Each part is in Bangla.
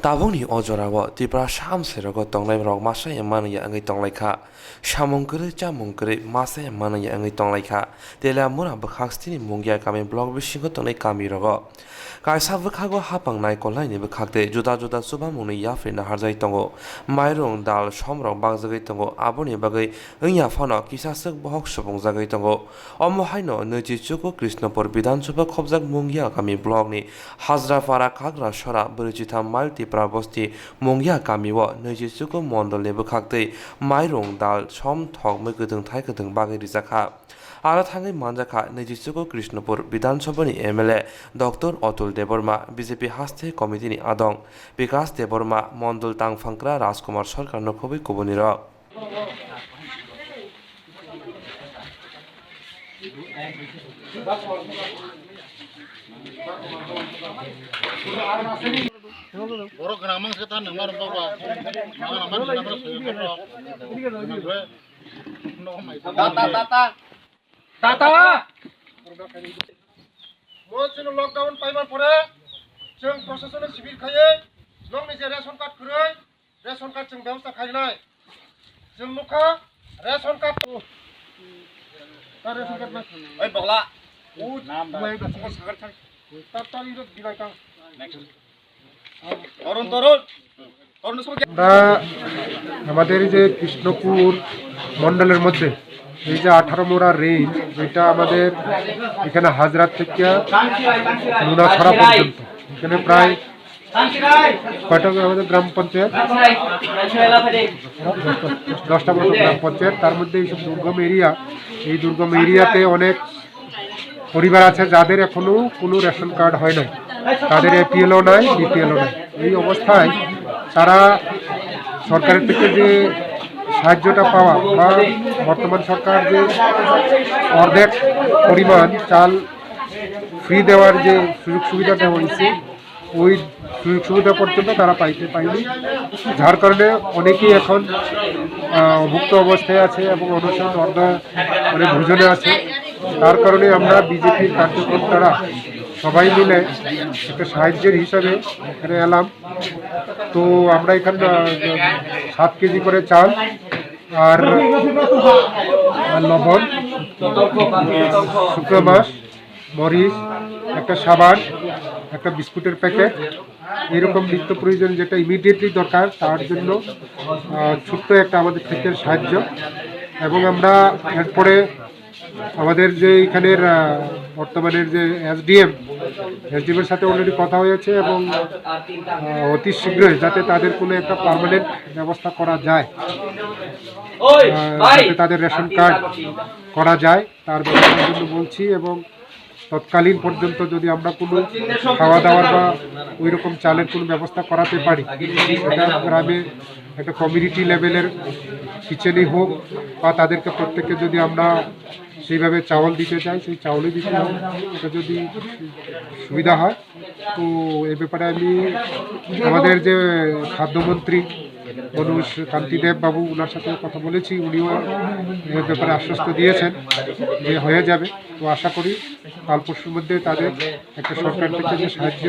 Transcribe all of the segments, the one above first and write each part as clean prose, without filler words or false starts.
Tabungni ojorago tipra shamserago tonglai masa emana ya angai tonglaika shamongkere chamongkere masa emana ya angai tonglaika tela mura bakhakstini mungya kami blog bisingo tonglai kami rogo kaisa bkhago hapangnai kolhaini bkhakte juda suba mungni yafrina harjai tongo mairong dal somrong bangjagai tongo aboni bagai engya phano kisasuk bohok subong jagai tongo omo haino neji chuko krishnapur bidansabha khobjak mungya kami blogni hajrapara kagra sora brijita malti प्राबस्ती मंगिया कामिवो नैजिसुको मण्डलनि बखाक्तै माइरं दाल सम थक मैगदों थाइगदों बागै रिजाखा आरो थाङै मानजाखा नैजिसुको कृष्णपुर विधानसभानि MLA doctor Atul Debbarma BJP हास्ते कमिटिनि आदं विकास देबर्मा मण्डल तांफांक्रा राजकुमार सरकार नखबै कुबनिर Borok kenamang setan dengar bawa, Tata. Mau lockdown payment pore, jeng prosesnya sibir kaya, long ni ration card kurai, ration card jeng ବ୍ୟବস্থা খাইলাই, jeng muka ration card. Ration card mas. Oi bokla. Naam dah. Tata ini dibai kang. আমরা আমাদের যে কৃষ্ণপুর মন্ডলের মধ্যে এই যে 18 মোড়া রেঞ্জ এটা আমাদের এখানে হাজরাত থেকে নুনাছড়া পর্যন্ত এখানে প্রায় কয়টা আমাদের গ্রাম পঞ্চায়েত 10টা মতো গ্রাম পঞ্চায়েত তার মধ্যে এইসব দুর্গম এরিয়া এই দুর্গম এরিয়াতে অনেক পরিবার আছে যাদের এখনো কোনো রেশন কার্ড হয় নাই তাদের এপিএলও নাই বিপিএলও নাই এই অবস্থায় তারা সরকারের থেকে যে সাহায্যটা পাওয়া বা বর্তমান সরকার যে অর্ধেক পরিমাণ চাল ফ্রি দেওয়ার যে সুযোগ সুবিধাটা হয়েছে ওই সুযোগ সুবিধা পর্যন্ত তারা পায়নি যার কারণে অনেকেই এখন অভুক্ত অবস্থায় আছে এবং অনশন অর্ধ মানে ভোজনে আছে তার কারণে আমরা বিজেপির কার্যকর্তারা সবাই মিলে একটা সাহায্যের হিসাবে এখানে এলাম তো আমরা এখানে 7 কেজি করে চাল আর লবণ শুকনো মাছ মরিচ একটা সাবান একটা বিস্কুটের প্যাকেট এরকম নিত্য প্রয়োজন যেটা ইমিডিয়েটলি দরকার তার জন্য ছোট্ট একটা আমাদের থেকে সাহায্য এবং আমরা এরপরে আমাদের যে এখানের বর্তমানের যে এসডিএমের সাথে অলরেডি কথা হয়েছে এবং অতি শীঘ্রই যাতে তাদের কোনো একটা পার্মানেন্ট ব্যবস্থা করা যায় যাতে তাদের রেশন কার্ড করা যায় তার ব্যবস্থার জন্য বলছি এবং তৎকালীন পর্যন্ত যদি আমরা কোনো খাওয়া দাওয়ার বা ওই রকম চালের কোনো ব্যবস্থা করাতে পারি সেটা গ্রামে একটা কমিউনিটি লেভেলের কিচেনই হোক বা তাদেরকে প্রত্যেককে যদি আমরা সেইভাবে চাউল দিতে চাই সেই চাউলই দিতে হবে এটা যদি সুবিধা হয় তো এ ব্যাপারে আমি আমাদের যে খাদ্যমন্ত্রী মনোজ কান্তিদেব বাবু ওনার সাথে কথা বলেছি উনিও এ ব্যাপারে আশ্বস্ত দিয়েছেন যে হয়ে যাবে তো আশা করি কাল পরশুর মধ্যে তাদের একটা সরকার থেকে যে সাহায্য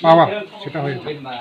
পাওয়া সেটা হয়ে যাবে